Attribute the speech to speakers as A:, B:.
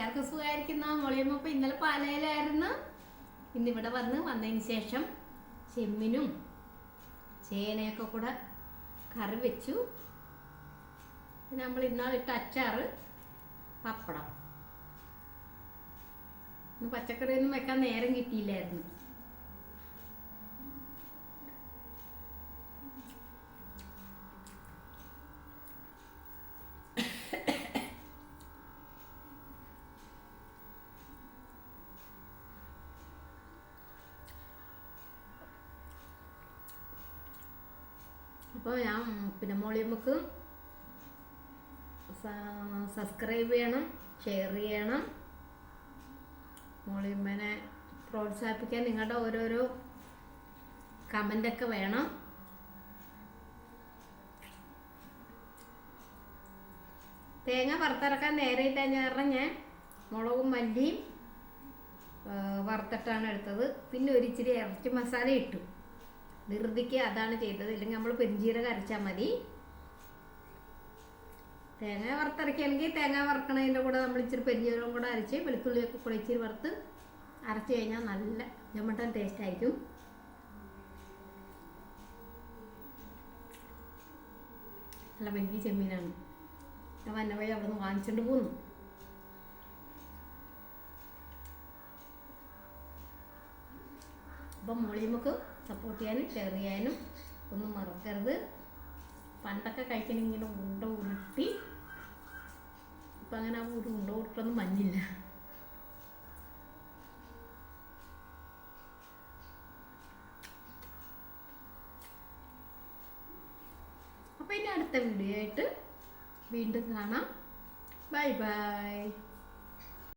A: എല്ലാവർക്കും സുഖമായിരിക്കുന്ന മോളിയമ്മ ഇപ്പം ഇന്നലെ പാലയിലായിരുന്നു. ഇന്നിവിടെ വന്നതിന് ശേഷം ചെമ്മിനും ചേനയൊക്കെ കൂടെ കറി വെച്ചു. പിന്നെ നമ്മൾ ഇന്നാളിട്ട് അച്ചാറ്, പപ്പടം. ഇന്ന് പച്ചക്കറിയൊന്നും വെക്കാൻ നേരം കിട്ടിയില്ലായിരുന്നു. അപ്പോൾ ഞാൻ പിന്നെ മോളിയമ്മക്ക് സബ്സ്ക്രൈബ് ചെയ്യണം, ഷെയർ ചെയ്യണം. മോളിയമ്മനെ പ്രോത്സാഹിപ്പിക്കാൻ നിങ്ങളുടെ ഓരോരോ കമൻ്റൊക്കെ വേണം. തേങ്ങ വറുത്തിറക്കാൻ നേരെയിട്ടാൽ കാരണം ഞാൻ മുളകും മല്ലിയും വറുത്തിട്ടാണ് എടുത്തത്. പിന്നെ ഒരു ഇച്ചിരി ഇറച്ചി മസാല ഇട്ടു. ധൃതിക്ക് അതാണ് ചെയ്തത്. ഇല്ലെങ്കിൽ നമ്മൾ പെരിഞ്ചീരകം അരച്ചാൽ മതി. തേങ്ങ വറുത്തരയ്ക്കുകയാണെങ്കിൽ തേങ്ങ വറുക്കണതിൻ്റെ കൂടെ നമ്മൾ ഇച്ചിരി പെരിഞ്ചീരകം കൂടെ അരച്ച് വെളുത്തുള്ളിയൊക്കെ കൂടെ ഇച്ചിരി വറുത്ത് അരച്ച് കഴിഞ്ഞാൽ നല്ല ജമട്ടൻ ടേസ്റ്റ് ആയിരിക്കും. നല്ല വലിയ ചെമ്മീനാണ്. ഞാൻ വന്ന വഴി അവിടെ നിന്ന് വാങ്ങിച്ചുകൊണ്ട് പോന്നു. അപ്പം മോളിയമ്മക്ക് സപ്പോർട്ട് ചെയ്യാനും ഷെയർ ചെയ്യാനും ഒന്നും മറക്കരുത്. പണ്ടൊക്കെ കഴിക്കണമെങ്കിൽ ഉണ്ട ഉരുട്ടി, ഇപ്പം അങ്ങനെ ഒരു ഉണ്ട ഉരുട്ടൊന്നും മഞ്ഞില്ല. അപ്പം ഇനി അടുത്ത വീഡിയോ ആയിട്ട് വീണ്ടും കാണാം. Bye bye.